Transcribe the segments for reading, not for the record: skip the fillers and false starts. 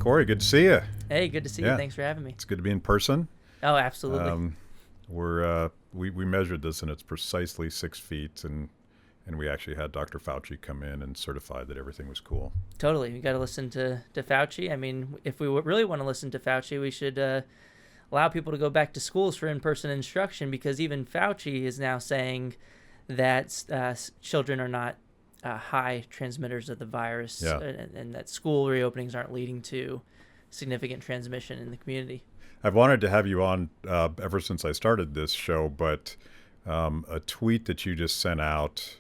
Corey, good to see you. Hey, good to see you. Yeah, Thanks for having me. it's good to be in person. Oh, absolutely. We measured this, and it's precisely 6 feet, and we actually had Dr. Fauci come in and certify that everything was cool. Totally. We got to listen to Fauci. I mean, if we really want to listen to Fauci, we should allow people to go back to schools for in-person instruction, because even Fauci is now saying that children are not high transmitters of the virus, Yeah. and that school reopenings aren't leading to significant transmission in the community. I've wanted to have you on ever since I started this show, but a tweet that you just sent out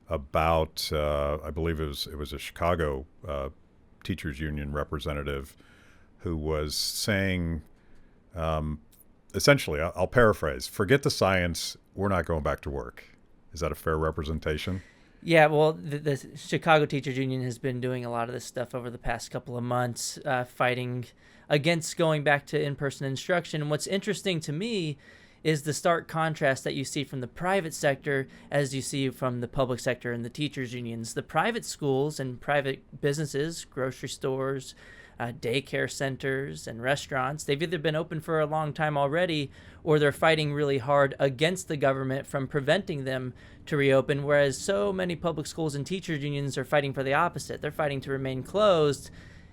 about, I believe it was a Chicago teachers union representative who was saying, essentially, I'll paraphrase, forget the science, we're not going back to work. Is that a fair representation? Yeah, well, the Chicago Teachers Union has been doing a lot of this stuff over the past couple of months, fighting against going back to in-person instruction. And what's interesting to me is the stark contrast that you see from the private sector as you see from the public sector and the teachers unions. The private schools and private businesses, grocery stores, daycare centers, and restaurants, they've either been open for a long time already, or they're fighting really hard against the government from preventing them to reopen, whereas so many public schools and teachers unions are fighting for the opposite. They're fighting to remain closed.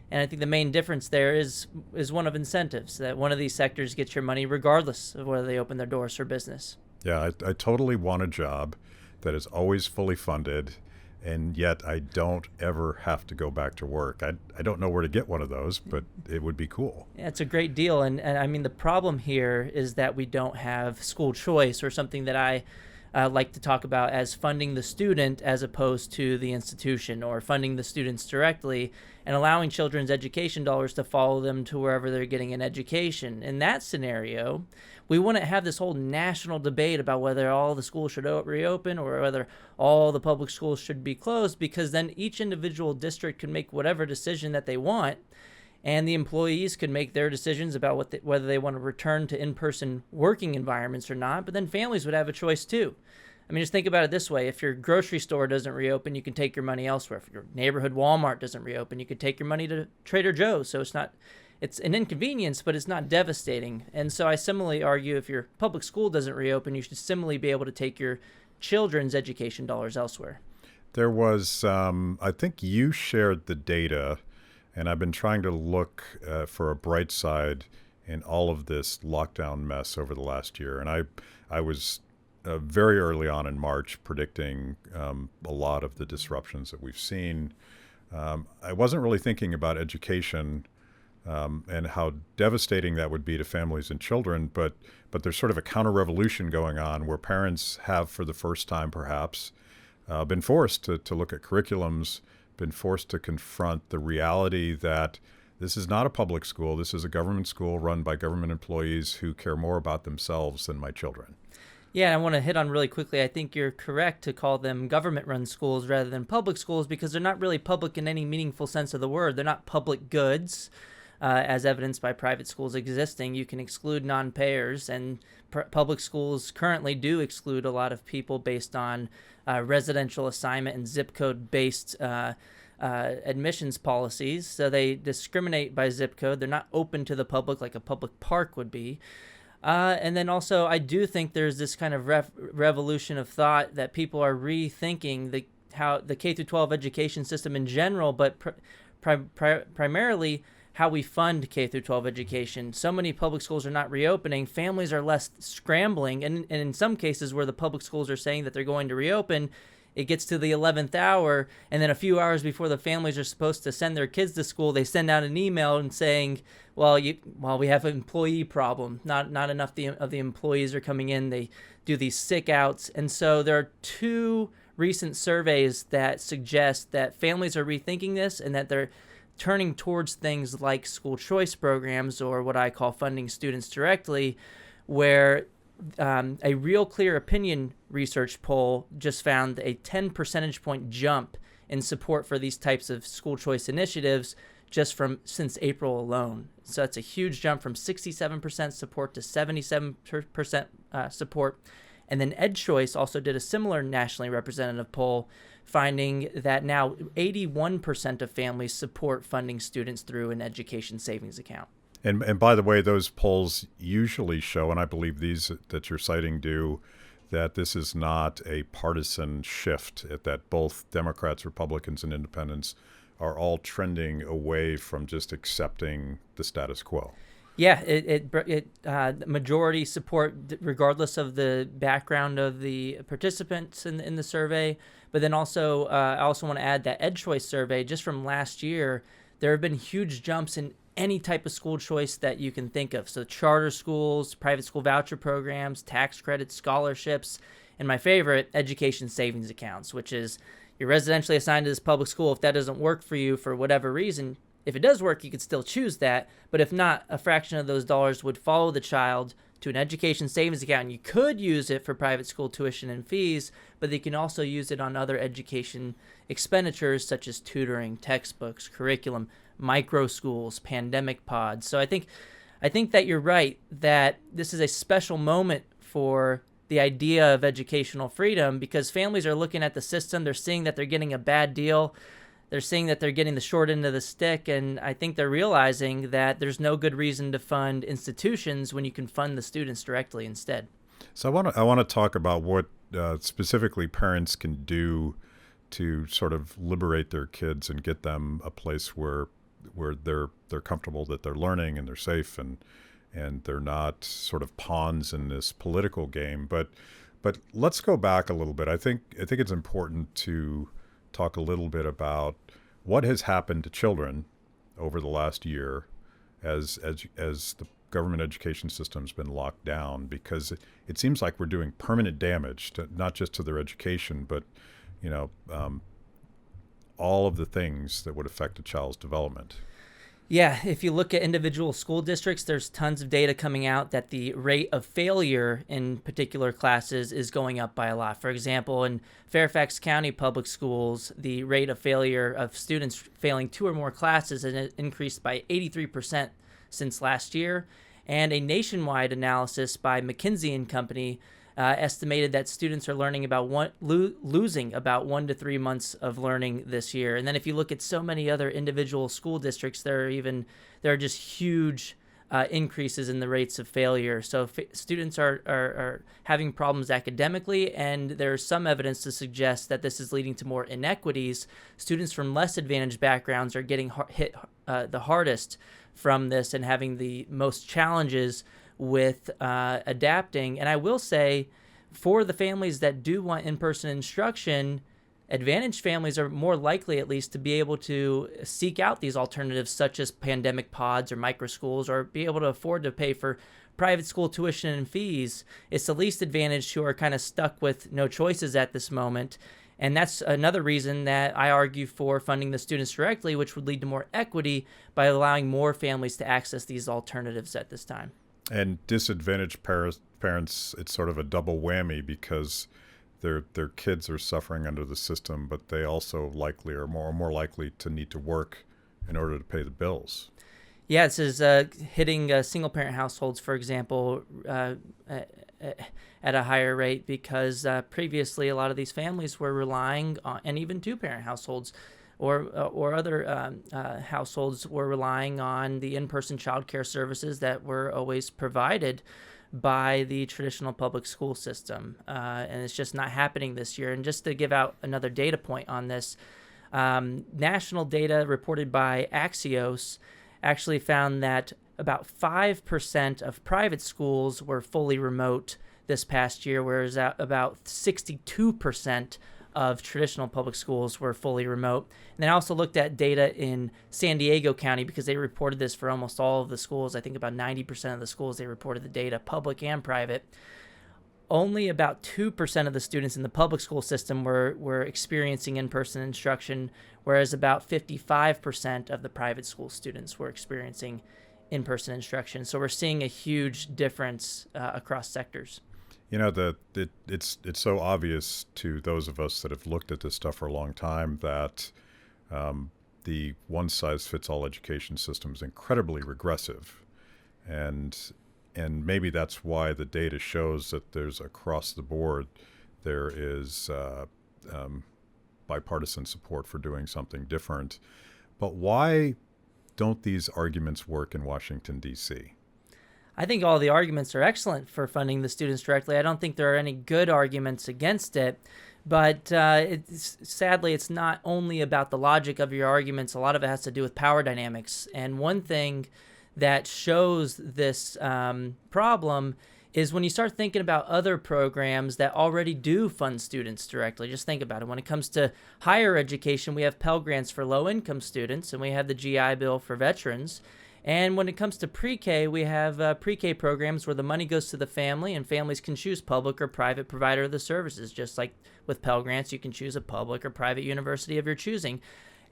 And I think the main difference there is one of incentives, that one of these sectors gets your money regardless of whether they open their doors for business. Yeah, I totally want a job that is always fully funded, and yet I don't ever have to go back to work. I don't know where to get one of those, but it would be cool. Yeah, it's a great deal. And I mean, the problem here is that we don't have school choice, or something that I like to talk about as funding the student as opposed to the institution, or funding the students directly and allowing children's education dollars to follow them to wherever they're getting an education. In that scenario, we wouldn't have this whole national debate about whether all the schools should reopen or whether all the public schools should be closed, because then each individual district could make whatever decision that they want, and the employees could make their decisions about whether they want to return to in-person working environments or not. But then families would have a choice too. I mean, just think about it this way. If your grocery store doesn't reopen, you can take your money elsewhere. If your neighborhood Walmart doesn't reopen, you could take your money to Trader Joe's. So it's an inconvenience, but it's not devastating. And so I similarly argue, if your public school doesn't reopen, you should similarly be able to take your children's education dollars elsewhere. There was, I think you shared the data, and I've been trying to look for a bright side in all of this lockdown mess over the last year. And I was very early on in March predicting a lot of the disruptions that we've seen. I wasn't really thinking about education and how devastating that would be to families and children, but there's sort of a counter-revolution going on where parents have, for the first time perhaps, been forced to look at curriculums, been forced to confront the reality that this is not a public school, this is a government school run by government employees who care more about themselves than my children. Yeah, I want to hit on really quickly, I think you're correct to call them government-run schools rather than public schools, because they're not really public in any meaningful sense of the word. They're not public goods, as evidenced by private schools existing. You can exclude non-payers, and public schools currently do exclude a lot of people based on residential assignment and zip code-based admissions policies. So they discriminate by zip code. They're not open to the public like a public park would be. And then also, I do think there's this kind of revolution of thought that people are rethinking how the K-12 education system in general, but primarily how we fund K-12 education. So many public schools are not reopening. Families are less scrambling. And in some cases where the public schools are saying that they're going to reopen, it gets to the 11th hour, and then a few hours before the families are supposed to send their kids to school, they send out an email and saying, well, we have an employee problem. Not enough of the employees are coming in. They do these sick outs. And so there are two recent surveys that suggest that families are rethinking this, and that they're turning towards things like school choice programs, or what I call funding students directly, where a Real Clear Opinion research poll just found a 10 percentage point jump in support for these types of school choice initiatives just since April alone. So that's a huge jump from 67% support to 77% support. And then EdChoice also did a similar nationally representative poll, finding that now 81% of families support funding students through an education savings account. And by the way, those polls usually show, and I believe these that you're citing do, that this is not a partisan shift, that both Democrats, Republicans, and independents are all trending away from just accepting the status quo. Yeah, majority support regardless of the background of the participants in the survey. But then also, I also want to add that EdChoice survey, just from last year, there have been huge jumps in any type of school choice that you can think of. So charter schools, private school voucher programs, tax credits, scholarships, and my favorite, education savings accounts, which is you're residentially assigned to this public school. If that doesn't work for you for whatever reason, if it does work, you could still choose that. But if not, a fraction of those dollars would follow the child to an education savings account. And you could use it for private school tuition and fees, but you can also use it on other education expenditures such as tutoring, textbooks, curriculum, micro schools, pandemic pods. So I think that you're right that this is a special moment for the idea of educational freedom, because families are looking at the system. They're seeing that they're getting a bad deal. They're seeing that they're getting the short end of the stick, and I think they're realizing that there's no good reason to fund institutions when you can fund the students directly instead. So I want to talk about what specifically parents can do to sort of liberate their kids and get them a place where they're comfortable, that they're learning and they're safe and they're not sort of pawns in this political game. But let's go back a little bit. I think it's important to talk a little bit about what has happened to children over the last year as the government education system's been locked down, because it seems like we're doing permanent damage to not just to their education, but all of the things that would affect a child's development. Yeah, if you look at individual school districts, there's tons of data coming out that the rate of failure in particular classes is going up by a lot. For example, in Fairfax County Public Schools, the rate of failure of students failing 2 or more classes has increased by 83% since last year. And a nationwide analysis by McKinsey & Company estimated that students are learning about losing about 1 to 3 months of learning this year. And then if you look at so many other individual school districts, there are just huge increases in the rates of failure. So students are having problems academically, and there's some evidence to suggest that this is leading to more inequities. Students from less advantaged backgrounds are getting hit the hardest from this and having the most challenges with adapting. And I will say, for the families that do want in-person instruction, advantaged families are more likely, at least, to be able to seek out these alternatives such as pandemic pods or micro schools, or be able to afford to pay for private school tuition and fees. It's the least advantaged who are kind of stuck with no choices at this moment. And that's another reason that I argue for funding the students directly, which would lead to more equity by allowing more families to access these alternatives at this time. And disadvantaged parents, it's sort of a double whammy, because their kids are suffering under the system, but they also likely are more likely to need to work in order to pay the bills. Yeah, this is hitting single-parent households, for example, at a higher rate, because previously a lot of these families were relying on, and even two-parent households or other households were relying on the in-person childcare services that were always provided by the traditional public school system. And it's just not happening this year. And just to give out another data point on this, national data reported by Axios actually found that about 5% of private schools were fully remote this past year, whereas about 62% of traditional public schools were fully remote. And then I also looked at data in San Diego County, because they reported this for almost all of the schools. I think about 90% of the schools, they reported the data, public and private. Only about 2% of the students in the public school system were experiencing in-person instruction, whereas about 55% of the private school students were experiencing in-person instruction. So we're seeing a huge difference across sectors. It's so obvious to those of us that have looked at this stuff for a long time that the one-size-fits-all education system is incredibly regressive, and and maybe that's why the data shows that there's across the board, there is bipartisan support for doing something different. But why don't these arguments work in Washington, D.C.? I think all the arguments are excellent for funding the students directly. I don't think there are any good arguments against it. But sadly, it's not only about the logic of your arguments. A lot of it has to do with power dynamics. And one thing that shows this problem is when you start thinking about other programs that already do fund students directly. Just think about it. When it comes to higher education, we have Pell Grants for low-income students, and we have the GI Bill for veterans. And when it comes to pre-K, we have pre-K programs where the money goes to the family, and families can choose public or private provider of the services. Just like with Pell Grants, you can choose a public or private university of your choosing.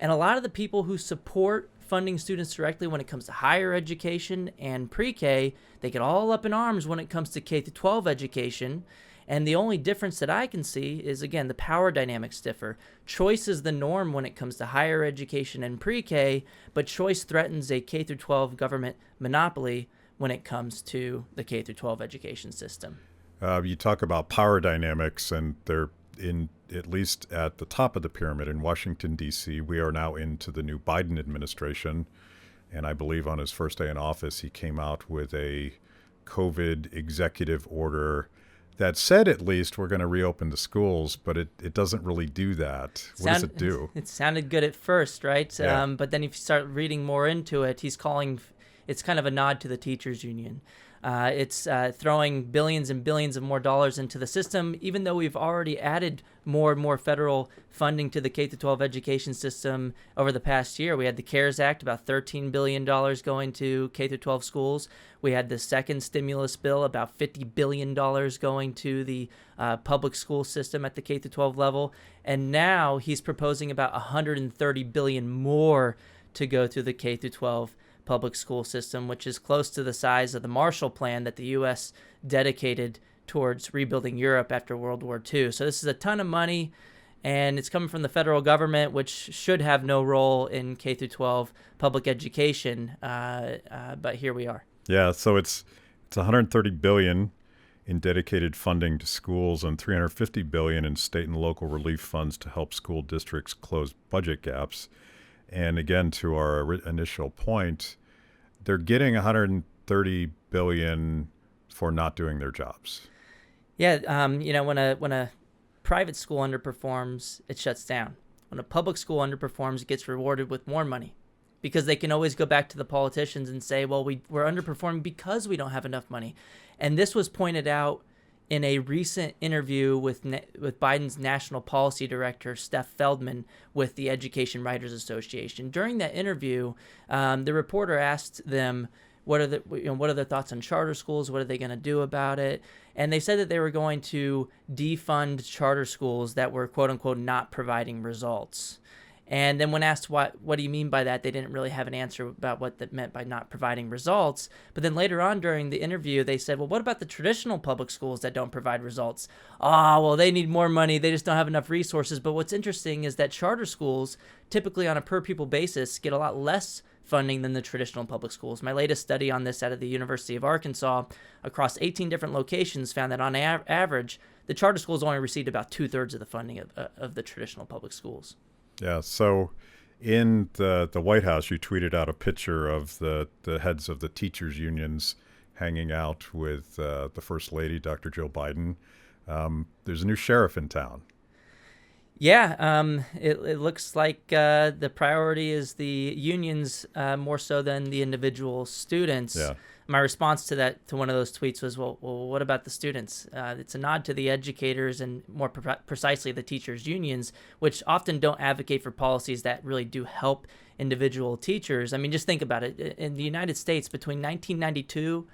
And a lot of the people who support funding students directly when it comes to higher education and pre-K, they get all up in arms when it comes to K-12 education. And the only difference that I can see is, again, the power dynamics differ. Choice is the norm when it comes to higher education and pre-K, but choice threatens a K-12 government monopoly when it comes to the K-12 education system. You talk about power dynamics, and they're in, at least at the top of the pyramid in Washington, D.C. We are now into the new Biden administration, and I believe on his first day in office, he came out with a COVID executive order that said at least we're going to reopen the schools, but it doesn't really do that. What does it do? It sounded good at first, right? Yeah. But then if you start reading more into it, he's calling, it's kind of a nod to the teachers union. It's throwing billions and billions of more dollars into the system, even though we've already added more and more federal funding to the K-12 education system over the past year. We had the CARES Act, about $13 billion going to K-12 schools. We had the second stimulus bill, about $50 billion going to the public school system at the K-12 level. And now he's proposing about $130 billion more to go through the K-12 public school system, which is close to the size of the Marshall Plan that the U.S. dedicated towards rebuilding Europe after World War II. So this is a ton of money, and it's coming from the federal government, which should have no role in K-12 public education, but here we are. Yeah, so it's $130 billion in dedicated funding to schools and $350 billion in state and local relief funds to help school districts close budget gaps. And again, to our initial point, they're getting $130 billion for not doing their jobs. Yeah, when a private school underperforms, it shuts down. When a public school underperforms, it gets rewarded with more money, because they can always go back to the politicians and say, well, we're underperforming because we don't have enough money. And this was pointed out in a recent interview with Biden's national policy director, Steph Feldman, with the Education Writers Association. During that interview, the reporter asked them, what are their thoughts on charter schools? What are they going to do about it? And they said that they were going to defund charter schools that were, quote unquote, not providing results. And then when asked what do you mean by that, they didn't really have an answer about what that meant by not providing results. But then later on during the interview, they said, well, what about the traditional public schools that don't provide results? Well, they need more money. They just don't have enough resources. But what's interesting is that charter schools, typically on a per pupil basis, get a lot less funding than the traditional public schools. My latest study on this out of the University of Arkansas, across 18 different locations, found that on average, the charter schools only received about 2/3 of the funding of the traditional public schools. Yeah, so in the White House, you tweeted out a picture of the heads of the teachers' unions hanging out with the First Lady, Dr. Jill Biden. There's a new sheriff in town. Yeah, it looks like the priority is the unions more so than the individual students. Yeah. My response to one of those tweets was, well, what about the students? It's a nod to the educators and more precisely the teachers' unions, which often don't advocate for policies that really do help individual teachers. I mean, just think about it. In the United States, between 1992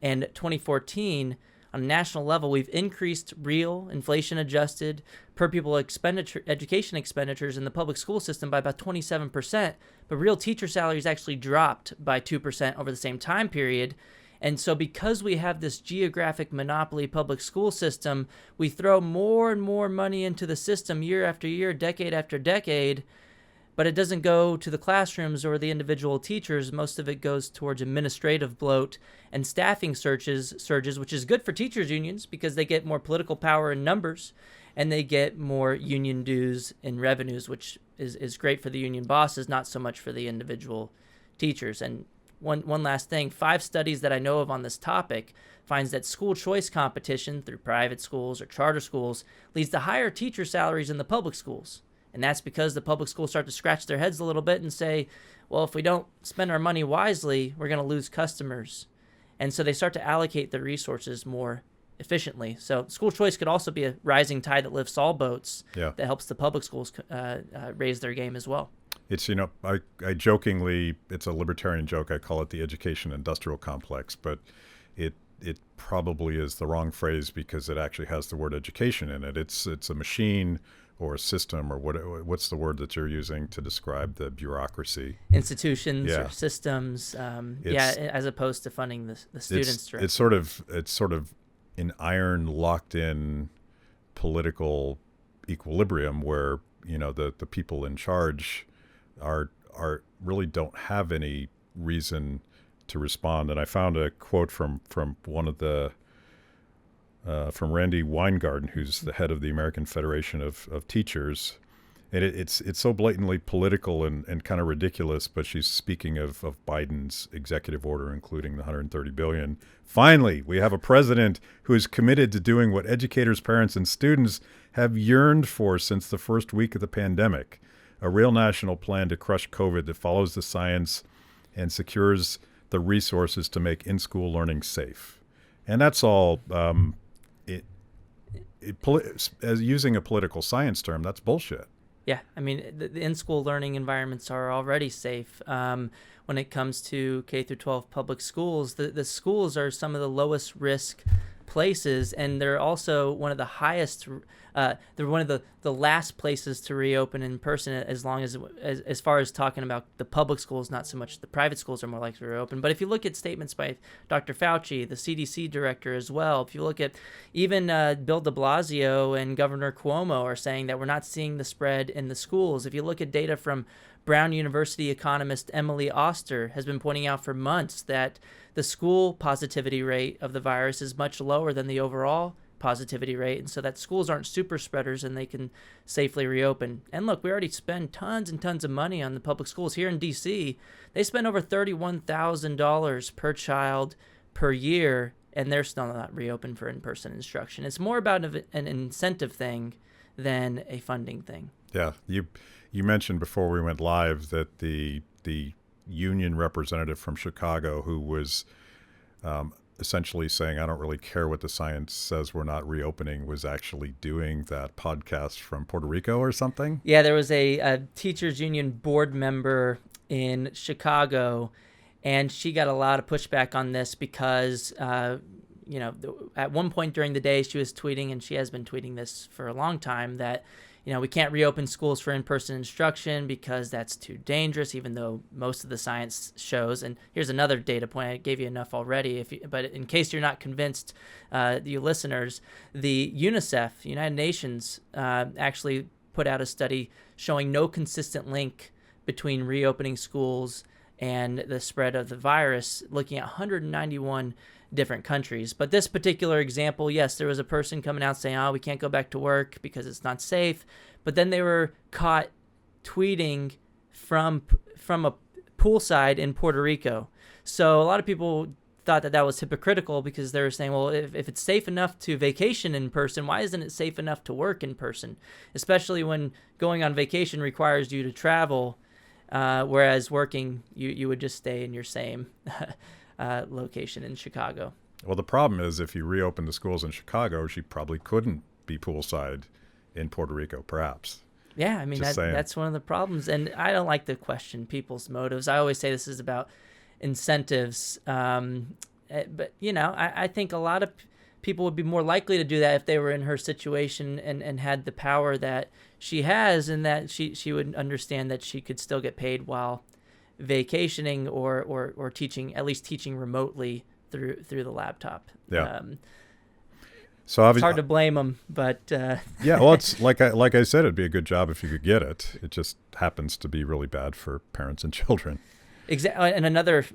and 2014, on a national level, we've increased real inflation-adjusted per pupil education expenditures in the public school system by about 27%, but real teacher salaries actually dropped by 2% over the same time period. And so because we have this geographic monopoly public school system, we throw more and more money into the system year after year, decade after decade, but it doesn't go to the classrooms or the individual teachers. Most of it goes towards administrative bloat and staffing surges, which is good for teachers' unions because they get more political power in numbers, and they get more union dues and revenues, which is great for the union bosses, not so much for the individual teachers. And one last thing, 5 studies that I know of on this topic finds that school choice competition through private schools or charter schools leads to higher teacher salaries in the public schools. And that's because the public schools start to scratch their heads a little bit and say, well, if we don't spend our money wisely, we're going to lose customers. And so they start to allocate their resources more efficiently. So school choice could also be a rising tide that lifts all boats that helps the public schools raise their game as well. It's, I jokingly, it's a libertarian joke, I call it the education industrial complex, but it probably is the wrong phrase because it actually has the word education in it. It's a machine or a system, or what's the word that you're using to describe the bureaucracy? Institutions or systems, as opposed to funding the students directly. It's sort of an iron locked in political equilibrium where, the people in charge are really don't have any reason to respond. And I found a quote from one of the from Randy Weingarten, who's the head of the American Federation of Teachers. And it's so blatantly political and kind of ridiculous, but she's speaking of Biden's executive order, including the $130 billion. Finally, we have a president who is committed to doing what educators, parents, and students have yearned for since the first week of the pandemic, a real national plan to crush COVID that follows the science and secures the resources to make in-school learning safe. And that's all, as using a political science term, that's bullshit. Yeah, I mean, the in-school learning environments are already safe. When it comes to K through 12 public schools, the schools are some of the lowest risk places, and they're also one of the highest. They're one of the last places to reopen in person, as far as talking about the public schools, not so much the private schools are more likely to reopen. But if you look at statements by Dr. Fauci, the CDC director as well, if you look at even Bill de Blasio and Governor Cuomo are saying that we're not seeing the spread in the schools. If you look at data from Brown University economist Emily Oster has been pointing out for months that the school positivity rate of the virus is much lower than the overall positivity rate, and so that schools aren't super spreaders and they can safely reopen. And look, we already spend tons and tons of money on the public schools. Here in DC, they spend over $31,000 per child per year, and they're still not reopened for in-person instruction. It's more about an incentive thing than a funding thing. Yeah, you mentioned before we went live that the union representative from Chicago who was essentially saying, I don't really care what the science says, we're not reopening, was actually doing that podcast from Puerto Rico or something? Yeah, there was a teachers union board member in Chicago, and she got a lot of pushback on this because, at one point during the day she was tweeting, and she has been tweeting this for a long time, that we can't reopen schools for in-person instruction because that's too dangerous, even though most of the science shows. And here's another data point. I gave you enough already. But in case you're not convinced, you listeners, the UNICEF, United Nations, actually put out a study showing no consistent link between reopening schools and the spread of the virus, looking at 191 different countries. But this particular example, yes, there was a person coming out saying, we can't go back to work because it's not safe. But then they were caught tweeting from a poolside in Puerto Rico. So a lot of people thought that was hypocritical because they were saying, well, if it's safe enough to vacation in person, why isn't it safe enough to work in person? Especially when going on vacation requires you to travel, whereas working, you would just stay in your same location in Chicago. Well, the problem is if you reopen the schools in Chicago, she probably couldn't be poolside in Puerto Rico, perhaps. Yeah, I mean, that's one of the problems. And I don't like to question people's motives. I always say this is about incentives. But, I think a lot of people would be more likely to do that if they were in her situation and had the power that she has, and that she would understand that she could still get paid while vacationing or teaching, at least teaching remotely through the laptop. Yeah. So It's hard obviously, to blame them, but yeah. Well, it's like I said, it'd be a good job if you could get it. It just happens to be really bad for parents and children. exactly. And another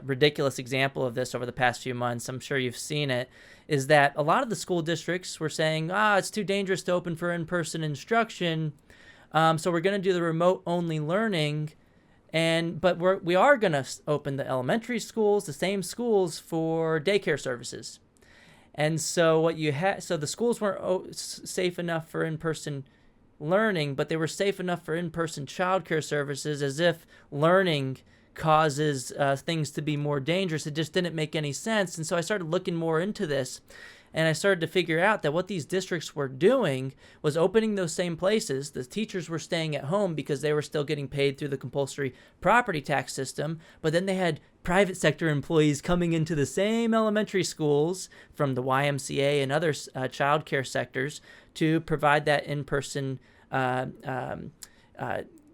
ridiculous example of this over the past few months, I'm sure you've seen it, is that a lot of the school districts were saying, it's too dangerous to open for in-person instruction, so we're going to do the remote-only learning, but we are going to open the elementary schools, the same schools, for daycare services. And so the schools weren't safe enough for in-person learning, but they were safe enough for in-person childcare services, as if learning causes things to be more dangerous. It just didn't make any sense. And so I started looking more into this, and I started to figure out that what these districts were doing was opening those same places. The teachers were staying at home because they were still getting paid through the compulsory property tax system, but then they had private sector employees coming into the same elementary schools from the YMCA and other child care sectors to provide that in-person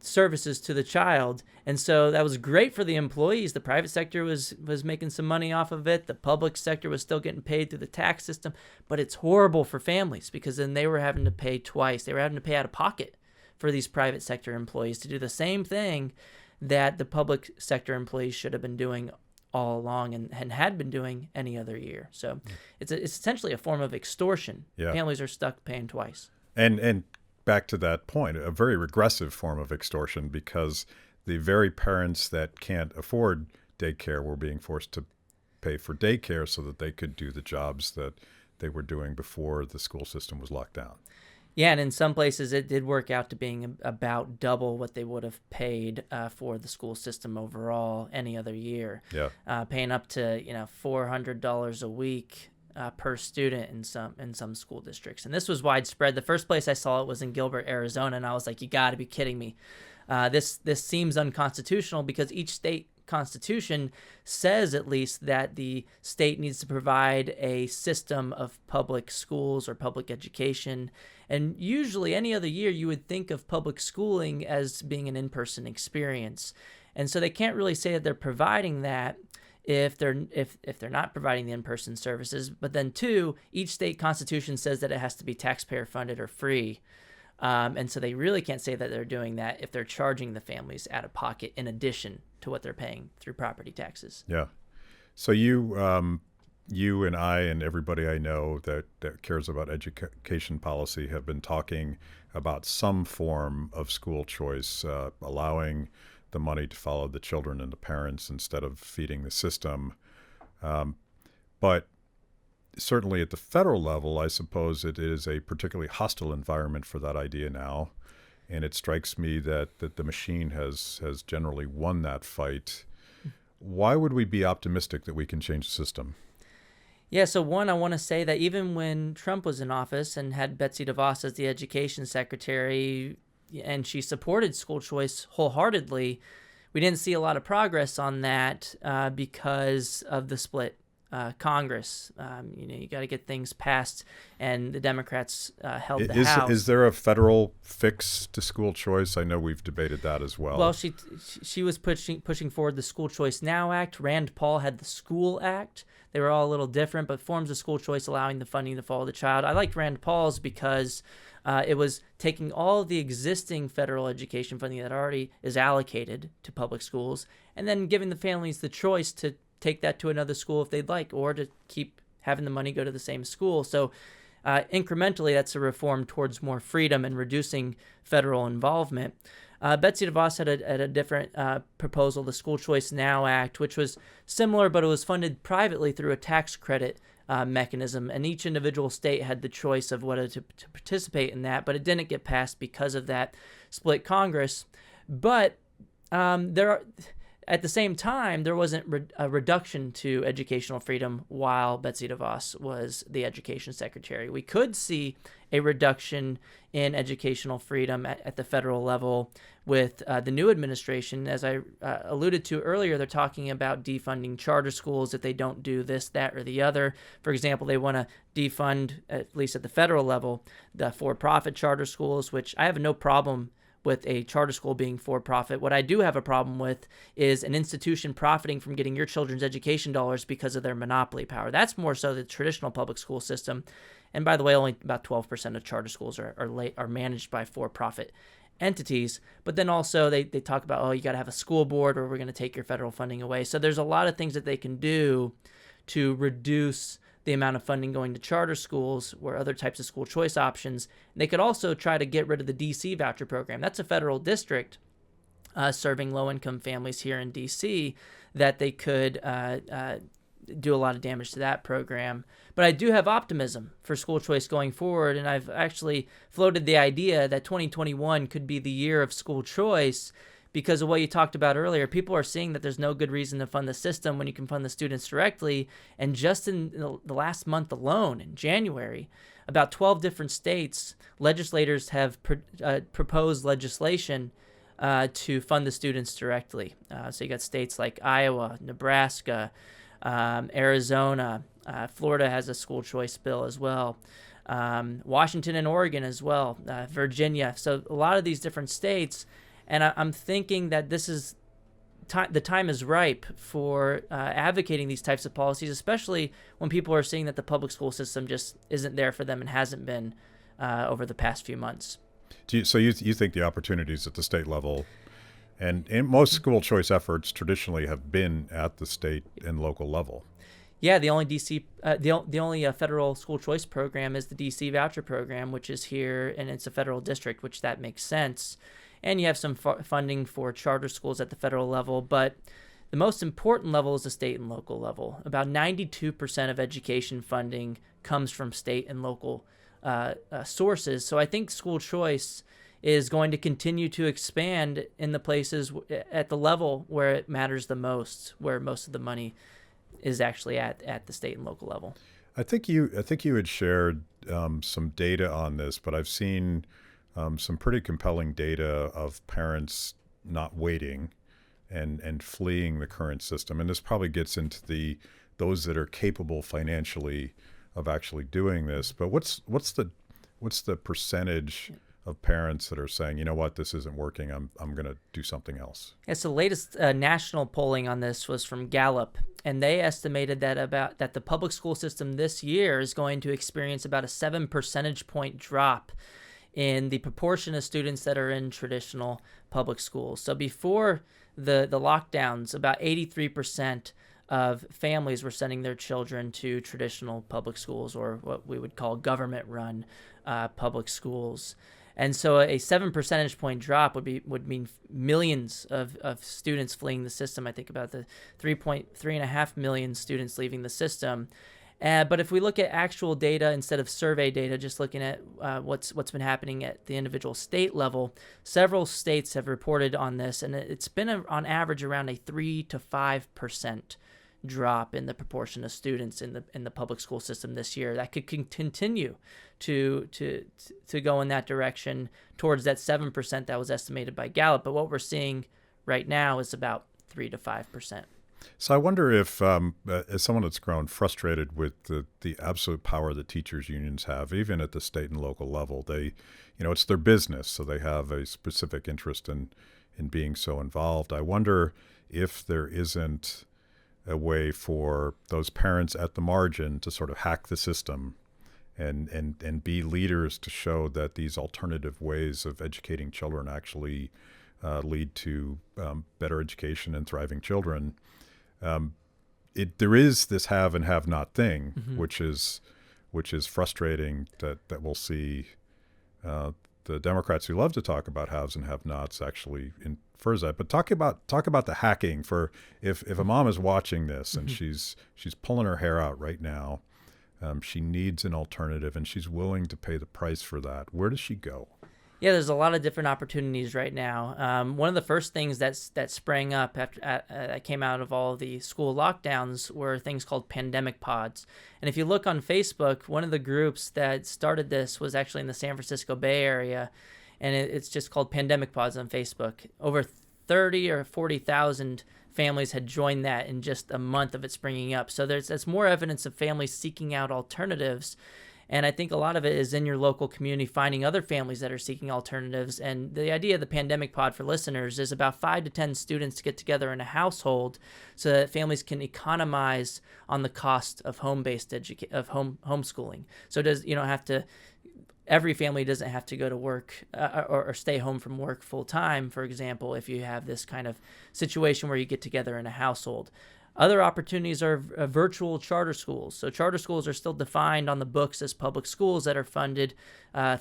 services to the child. And so that was great for the employees. The private sector was making some money off of it. The public sector was still getting paid through the tax system. But it's horrible for families, because then they were having to pay twice. They were having to pay out of pocket for these private sector employees to do the same thing that the public sector employees should have been doing all along and had been doing any other year. So it's essentially a form of extortion. Yeah. Families are stuck paying twice. And back to that point, a very regressive form of extortion, because the very parents that can't afford daycare were being forced to pay for daycare so that they could do the jobs that they were doing before the school system was locked down. Yeah, and in some places it did work out to being about double what they would have paid for the school system overall any other year. Yeah. Paying up to $400 a week per student in some school districts. And this was widespread. The first place I saw it was in Gilbert, Arizona, and I was like, you got to be kidding me. This seems unconstitutional, because each state constitution says, at least, that the state needs to provide a system of public schools or public education. And usually any other year you would think of public schooling as being an in-person experience. And so they can't really say that they're providing that if they're not providing the in-person services. But then two, each state constitution says that it has to be taxpayer funded or free. And so they really can't say that they're doing that if they're charging the families out of pocket in addition to what they're paying through property taxes. Yeah. So you and I and everybody I know that cares about education policy have been talking about some form of school choice, allowing the money to follow the children and the parents instead of feeding the system. But certainly at the federal level, I suppose it is a particularly hostile environment for that idea now. And it strikes me that the machine has generally won that fight. Why would we be optimistic that we can change the system? Yeah, so one, I want to say that even when Trump was in office and had Betsy DeVos as the education secretary, and she supported school choice wholeheartedly, we didn't see a lot of progress on that because of the split Congress. You got to get things passed, and the Democrats held the House. Is there a federal fix to school choice? I know we've debated that as well. Well, she was pushing forward the School Choice Now Act. Rand Paul had the School Act. They were all a little different, but forms of school choice allowing the funding to follow the child. I liked Rand Paul's because it was taking all of the existing federal education funding that already is allocated to public schools and then giving the families the choice to take that to another school if they'd like, or to keep having the money go to the same school. So incrementally, that's a reform towards more freedom and reducing federal involvement. Betsy DeVos had a different proposal, the School Choice Now Act, which was similar, but it was funded privately through a tax credit mechanism, and each individual state had the choice of whether to participate in that, but it didn't get passed because of that split Congress. But at the same time, there wasn't a reduction to educational freedom while Betsy DeVos was the education secretary. We could see a reduction in educational freedom at the federal level with the new administration. As I alluded to earlier, they're talking about defunding charter schools if they don't do this, that, or the other. For example, they want to defund, at least at the federal level, the for-profit charter schools, which I have no problem with a charter school being for profit. What I do have a problem with is an institution profiting from getting your children's education dollars because of their monopoly power. That's more so the traditional public school system. And by the way, only about 12% of charter schools are managed by for-profit entities. But then also they talk about, oh, you got to have a school board or we're going to take your federal funding away. So there's a lot of things that they can do to reduce the amount of funding going to charter schools or other types of school choice options. And they could also try to get rid of the DC voucher program. That's a federal district serving low-income families here in DC that they could do a lot of damage to that program. But I do have optimism for school choice going forward, and I've actually floated the idea that 2021 could be the year of school choice because of what you talked about earlier. People are seeing that there's no good reason to fund the system when you can fund the students directly. And just in the last month alone, in January, about 12 different states, legislators have proposed legislation to fund the students directly. So you got states like Iowa, Nebraska, Arizona, Florida has a school choice bill as well. Washington and Oregon as well, Virginia. So a lot of these different states. And I'm thinking that this is the time is ripe for advocating these types of policies, especially when people are seeing that the public school system just isn't there for them and hasn't been over the past few months. So you think the opportunities at the state level, and in most school choice efforts traditionally have been at the state and local level? Yeah, the only the only federal school choice program is the DC voucher program, which is here, and it's a federal district, which that makes sense. And you have some funding for charter schools at the federal level, but the most important level is the state and local level. About 92% of education funding comes from state and local sources. So I think school choice is going to continue to expand in the places at the level where it matters the most, where most of the money is actually at the state and local level. I think you had shared some data on this, but I've seen some pretty compelling data of parents not waiting and fleeing the current system. And this probably gets into those that are capable financially of actually doing this. But what's the percentage of parents that are saying, you know what, this isn't working, I'm going to do something else? Yes, the latest national polling on this was from Gallup, and they estimated that the public school system this year is going to experience about a 7 percentage point drop in the proportion of students that are in traditional public schools. So before the lockdowns, about 83% of families were sending their children to traditional public schools, or what we would call government-run public schools. And so a 7 percentage point drop would mean millions of students fleeing the system. I think about the 3.5 million students leaving the system. But if we look at actual data instead of survey data, just looking at what's been happening at the individual state level, several states have reported on this, and it's been on average around a 3 to 5% drop in the proportion of students in the public school system this year. That could continue to go in that direction towards that 7% that was estimated by Gallup. But what we're seeing right now is about 3 to 5%. So I wonder if, as someone that's grown frustrated with the absolute power that teachers unions have, even at the state and local level, it's their business, so they have a specific interest in being so involved. I wonder if there isn't a way for those parents at the margin to sort of hack the system and be leaders to show that these alternative ways of educating children actually lead to better education and thriving children. There is this have and have not thing, mm-hmm. which is frustrating that we'll see the Democrats who love to talk about haves and have nots actually infers that. But talk about the hacking for if a mom is watching this and mm-hmm. she's pulling her hair out right now, she needs an alternative and she's willing to pay the price for that. Where does she go? Yeah, there's a lot of different opportunities right now. One of the first things that sprang up after that came out of all of the school lockdowns were things called pandemic pods. And if you look on Facebook, one of the groups that started this was actually in the San Francisco Bay Area, and it's just called Pandemic Pods on Facebook. Over 30 or 40,000 families had joined that in just a month of it springing up. So that's more evidence of families seeking out alternatives. And I think a lot of it is in your local community, finding other families that are seeking alternatives. And the idea of the Pandemic Pod for listeners is about 5 to 10 students to get together in a household so that families can economize on the cost of home-based homeschooling. So you don't have to, every family doesn't have to go to work or stay home from work full time, for example, if you have this kind of situation where you get together in a household. Other opportunities are virtual charter schools. So charter schools are still defined on the books as public schools that are funded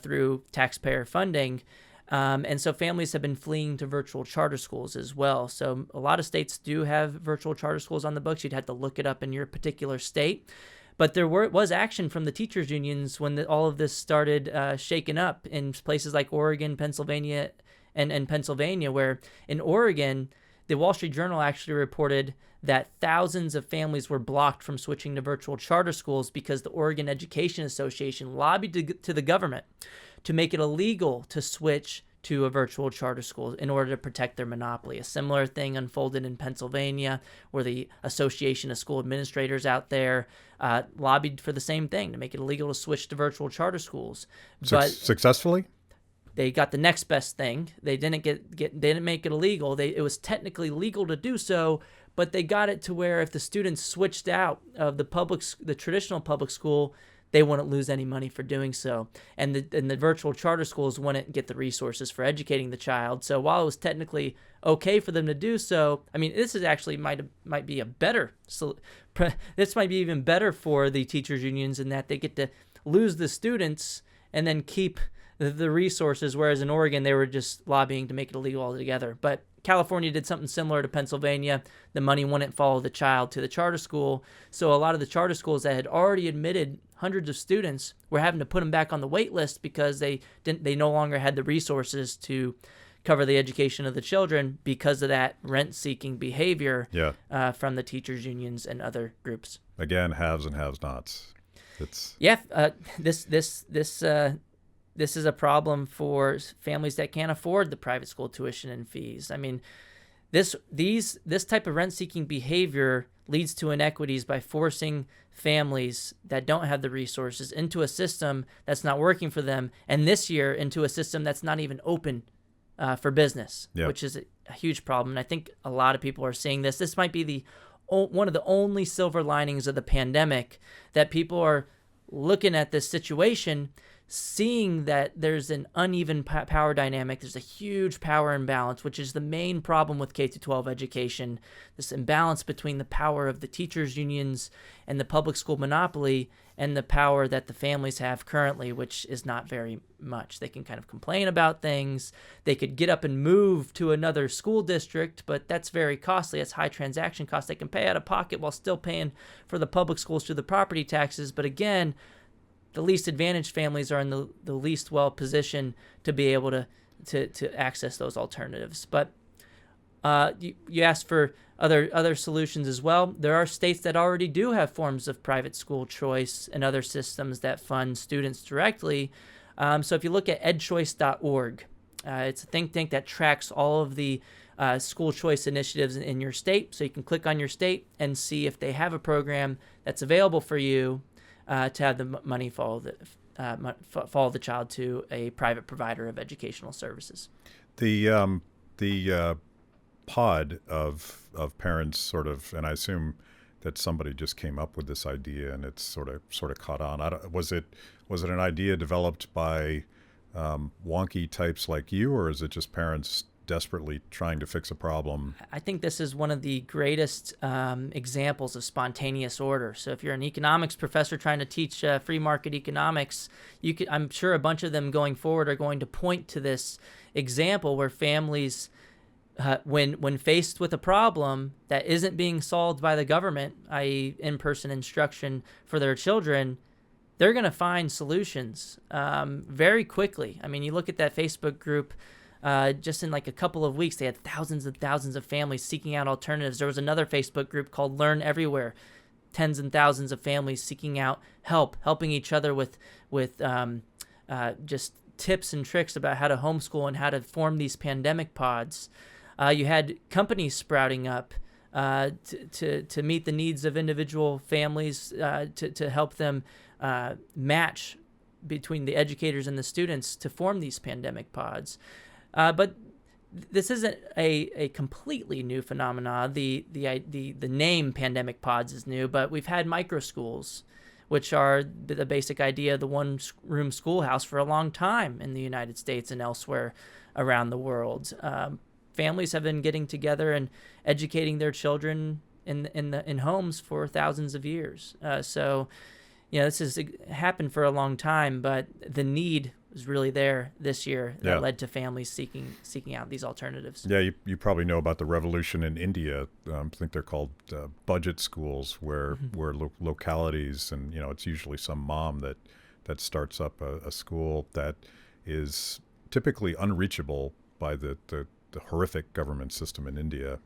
through taxpayer funding. And so families have been fleeing to virtual charter schools as well. So a lot of states do have virtual charter schools on the books. You'd have to look it up in your particular state. But there was action from the teachers' unions when all of this started shaking up in places like Oregon, Pennsylvania, and Pennsylvania, where in Oregon, the Wall Street Journal actually reported that thousands of families were blocked from switching to virtual charter schools because the Oregon Education Association lobbied to the government to make it illegal to switch to a virtual charter school in order to protect their monopoly. A similar thing unfolded in Pennsylvania, where the Association of School Administrators out there lobbied for the same thing, to make it illegal to switch to virtual charter schools. But successfully? they got the next best thing. They didn't they didn't make it illegal. It was technically legal to do so, but they got it to where if the students switched out of the traditional public school, they wouldn't lose any money for doing so. And the virtual charter schools wouldn't get the resources for educating the child. So while it was technically okay for them to do so, I mean, this is actually might be a better. So this might be even better for the teachers unions in that they get to lose the students and then keep the resources, whereas in Oregon, they were just lobbying to make it illegal altogether. But California did something similar to Pennsylvania. The money wouldn't follow the child to the charter school. So a lot of the charter schools that had already admitted hundreds of students were having to put them back on the wait list because they no longer had the resources to cover the education of the children because of that rent-seeking behavior from the teachers unions and other groups. Again, haves and have-nots. This is a problem for families that can't afford the private school tuition and fees. I mean, this type of rent-seeking behavior leads to inequities by forcing families that don't have the resources into a system that's not working for them, and this year into a system that's not even open for business, which is a huge problem. And I think a lot of people are seeing this. This might be one of the only silver linings of the pandemic, that people are looking at this situation, seeing that there's an uneven power dynamic. There's a huge power imbalance, which is the main problem with K-12 education, this imbalance between the power of the teachers unions and the public school monopoly and the power that the families have currently, which is not very much. They can kind of complain about things. They could get up and move to another school district, but that's very costly. That's high transaction costs. They can pay out of pocket while still paying for the public schools through the property taxes. But again, the least advantaged families are in the least well positioned to be able to access those alternatives. But you asked for other solutions as well. There are states that already do have forms of private school choice and other systems that fund students directly. So if you look at edchoice.org, it's a think tank that tracks all of the school choice initiatives in your state. So you can click on your state and see if they have a program that's available for you to have the money follow the child to a private provider of educational services. The pod of parents sort of, and I assume that somebody just came up with this idea and it's sort of caught on. Was it an idea developed by wonky types like you, or is it just parents desperately trying to fix a problem? I think this is one of the greatest examples of spontaneous order. So if you're an economics professor trying to teach free market economics, I'm sure a bunch of them going forward are going to point to this example where families, when faced with a problem that isn't being solved by the government, i.e. in-person instruction for their children, they're going to find solutions very quickly. I mean, you look at that Facebook group, just in like a couple of weeks, they had thousands and thousands of families seeking out alternatives. There was another Facebook group called Learn Everywhere, tens and thousands of families seeking out helping each other with just tips and tricks about how to homeschool and how to form these pandemic pods. You had companies sprouting up to meet the needs of individual families, to help them match between the educators and the students to form these pandemic pods. But this isn't a completely new phenomena. The name pandemic pods is new, but we've had micro schools, which are the basic idea of the one-room schoolhouse for a long time in the United States and elsewhere around the world. Families have been getting together and educating their children in homes for thousands of years. So, this has happened for a long time, but the need was really there this year that led to families seeking out these alternatives. Yeah, you probably know about the revolution in India. I think they're called budget schools, where localities, and it's usually some mom that starts up a school that is typically unreachable by the horrific government system in India.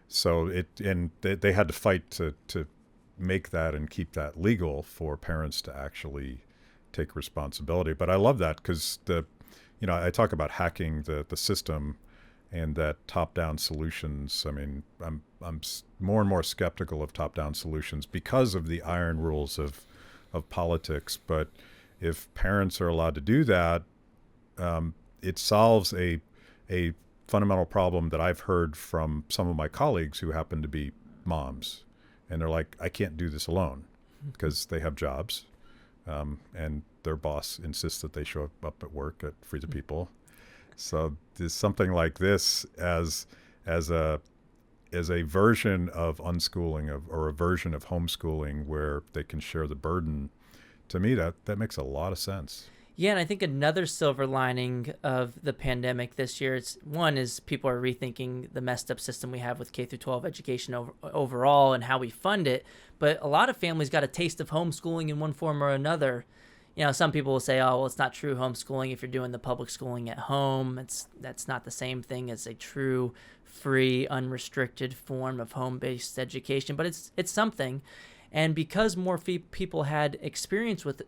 So they had to fight to make that and keep that legal for parents to actually take responsibility. But I love that because I talk about hacking the system and that top-down solutions. I mean, I'm more and more skeptical of top-down solutions because of the iron rules of politics. But if parents are allowed to do that, it solves a fundamental problem that I've heard from some of my colleagues who happen to be moms. And they're like, I can't do this alone because they have jobs. And their boss insists that they show up at work at Free the People. So there's something like this as a version of unschooling or a version of homeschooling where they can share the burden. To me, that makes a lot of sense. Yeah, and I think another silver lining of the pandemic this year is people are rethinking the messed up system we have with K through 12 education overall and how we fund it. But a lot of families got a taste of homeschooling in one form or another. Some people will say, "Oh, well, it's not true homeschooling if you're doing the public schooling at home. That's not the same thing as a true, free, unrestricted form of home-based education." But it's something, and because more people had experience with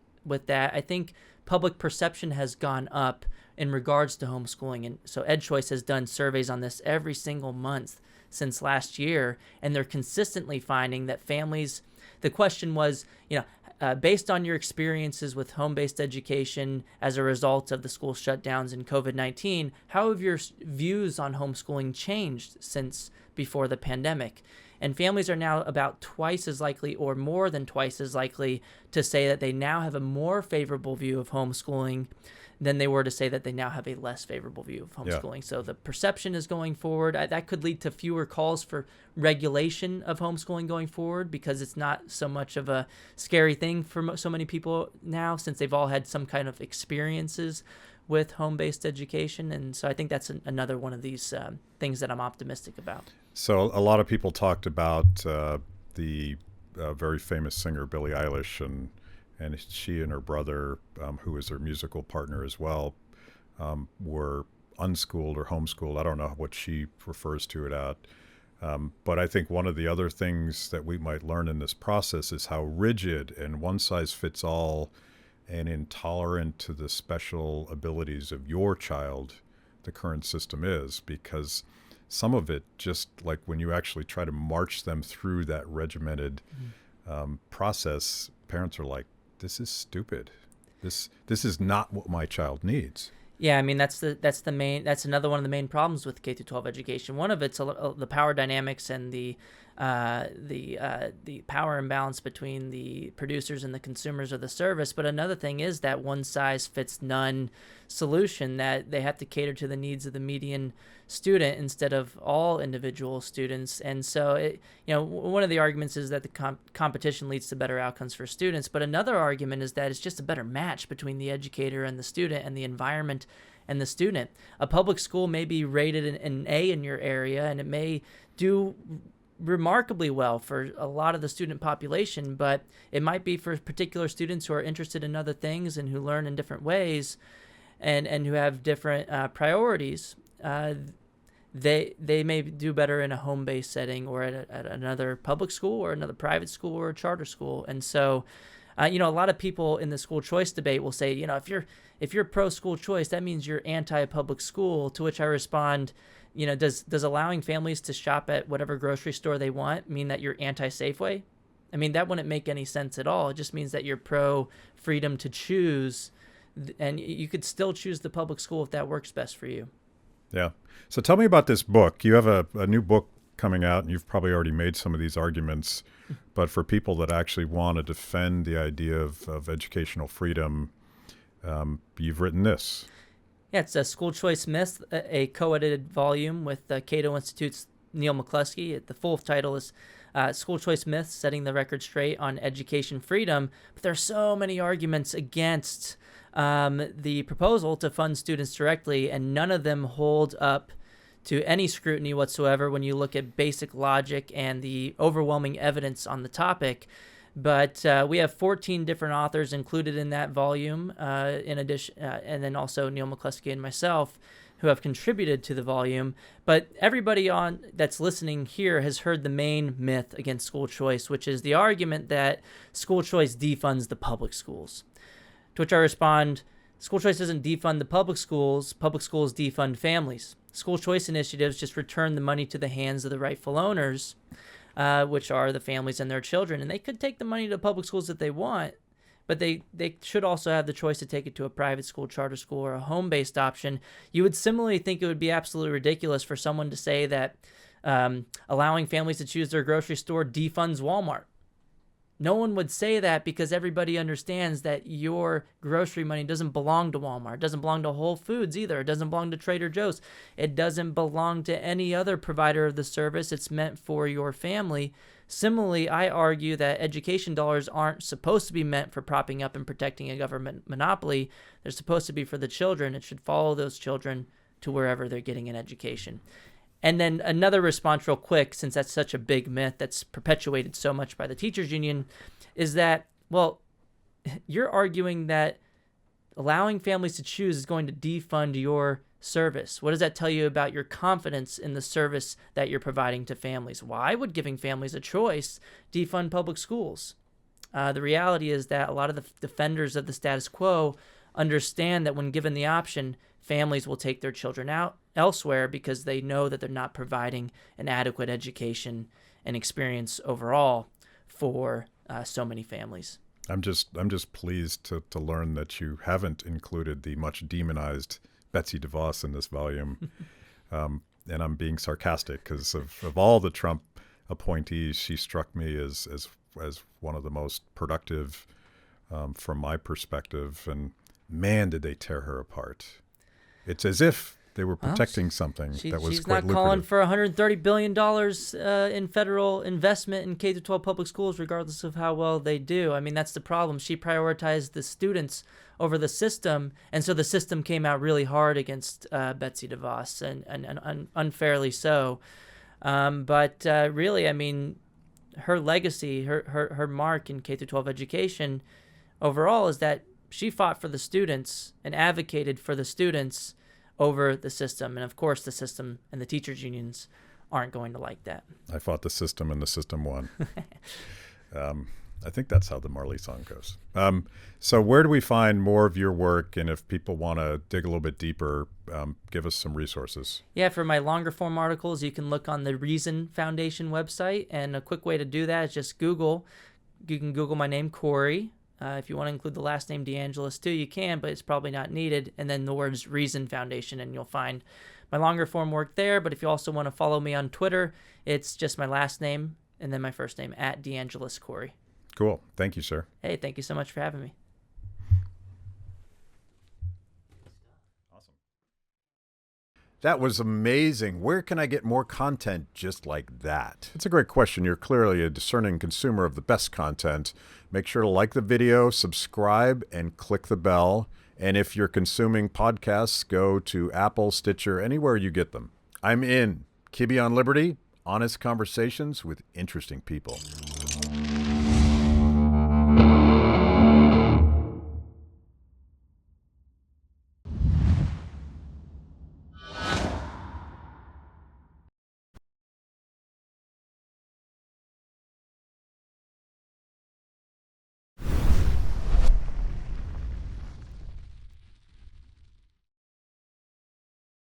that, I think public perception has gone up in regards to homeschooling. And so EdChoice has done surveys on this every single month since last year, and they're consistently finding that families, the question was, based on your experiences with home-based education as a result of the school shutdowns and COVID-19, how have your views on homeschooling changed since before the pandemic? And families are now about twice as likely or more than twice as likely to say that they now have a more favorable view of homeschooling than they were to say that they now have a less favorable view of homeschooling. Yeah. So the perception is going forward. That could lead to fewer calls for regulation of homeschooling going forward because it's not so much of a scary thing for so many people now since they've all had some kind of experiences with home-based education. And so I think that's another one of these things that I'm optimistic about. So a lot of people talked about the very famous singer Billie Eilish, and she and her brother, who is her musical partner as well, were unschooled or homeschooled. I don't know what she refers to it at. But I think one of the other things that we might learn in this process is how rigid and one-size-fits-all and intolerant to the special abilities of your child the current system is, because some of it, just like when you actually try to march them through that regimented process, parents are like, this is stupid. This is not what my child needs. Yeah, I mean that's another one of the main problems with K through 12 education. One of it's the power dynamics and the power imbalance between the producers and the consumers of the service. But another thing is that one size fits none solution, that they have to cater to the needs of the median student instead of all individual students. And so one of the arguments is that the competition leads to better outcomes for students. But another argument is that it's just a better match between the educator and the student and the environment and the student. A public school may be rated an A in your area, and it may do remarkably well for a lot of the student population, but it might be for particular students who are interested in other things and who learn in different ways and who have different priorities. They may do better in a home-based setting or at another public school or another private school or a charter school. And so a lot of people in the school choice debate will say, if you're pro school choice, that means you're anti-public school, to which I respond, does allowing families to shop at whatever grocery store they want mean that you're anti-Safeway? I mean, that wouldn't make any sense at all. It just means that you're pro freedom to choose, and you could still choose the public school if that works best for you. Yeah. So tell me about this book. You have a new book coming out, and you've probably already made some of these arguments. But for people that actually want to defend the idea of educational freedom, you've written this. Yeah, it's a School Choice Myths, a co-edited volume with Cato Institute's Neil McCluskey. The full title is School Choice Myths, Setting the Record Straight on Education Freedom. But there are so many arguments against the proposal to fund students directly, and none of them hold up to any scrutiny whatsoever when you look at basic logic and the overwhelming evidence on the topic. But we have 14 different authors included in that volume, in addition, and then also Neil McCluskey and myself, who have contributed to the volume. But everybody that's listening here has heard the main myth against school choice, which is the argument that school choice defunds the public schools. To which I respond, school choice doesn't defund the public schools defund families. School choice initiatives just return the money to the hands of the rightful owners, which are the families and their children. And they could take the money to public schools if they want, but they should also have the choice to take it to a private school, charter school, or a home-based option. You would similarly think it would be absolutely ridiculous for someone to say that allowing families to choose their grocery store defunds Walmart. No one would say that because everybody understands that your grocery money doesn't belong to Walmart. It doesn't belong to Whole Foods either. It doesn't belong to Trader Joe's. It doesn't belong to any other provider of the service. It's meant for your family. Similarly, I argue that education dollars aren't supposed to be meant for propping up and protecting a government monopoly. They're supposed to be for the children. It should follow those children to wherever they're getting an education. And then another response real quick, since that's such a big myth that's perpetuated so much by the teachers union, is that, well, you're arguing that allowing families to choose is going to defund your service. What does that tell you about your confidence in the service that you're providing to families? Why would giving families a choice defund public schools? The reality is that a lot of the defenders of the status quo understand that when given the option, families will take their children out elsewhere because they know that they're not providing an adequate education and experience overall for so many families. I'm just pleased to learn that you haven't included the much demonized Betsy DeVos in this volume. And I'm being sarcastic because of all the Trump appointees, she struck me as one of the most productive from my perspective. And man, did they tear her apart. It's as if they were protecting something that was quite lucrative. She's not calling for $130 billion in federal investment in K-12 public schools, regardless of how well they do. I mean, that's the problem. She prioritized the students over the system, and so the system came out really hard against Betsy DeVos, and unfairly so. But really, I mean, her legacy, her mark in K-12 education overall is that she fought for the students and advocated for the students over the system. And of course, the system and the teachers unions aren't going to like that. I fought the system and the system won. I think that's how the Marley song goes. So where do we find more of your work? And if people want to dig a little bit deeper, give us some resources. Yeah, for my longer form articles, you can look on the Reason Foundation website. And a quick way to do that is just Google. You can Google my name, Corey. If you want to include the last name DeAngelis too, you can, but it's probably not needed. And then the words Reason Foundation, and you'll find my longer form work there. But if you also want to follow me on Twitter, it's just my last name and then my first name, at DeAngelis Corey. Cool. Thank you, sir. Hey, thank you so much for having me. Awesome. That was amazing. Where can I get more content just like that? It's a great question. You're clearly a discerning consumer of the best content. Make sure to like the video, subscribe, and click the bell. And if you're consuming podcasts, go to Apple, Stitcher, anywhere you get them. I'm in. Kibbe on Liberty, honest conversations with interesting people.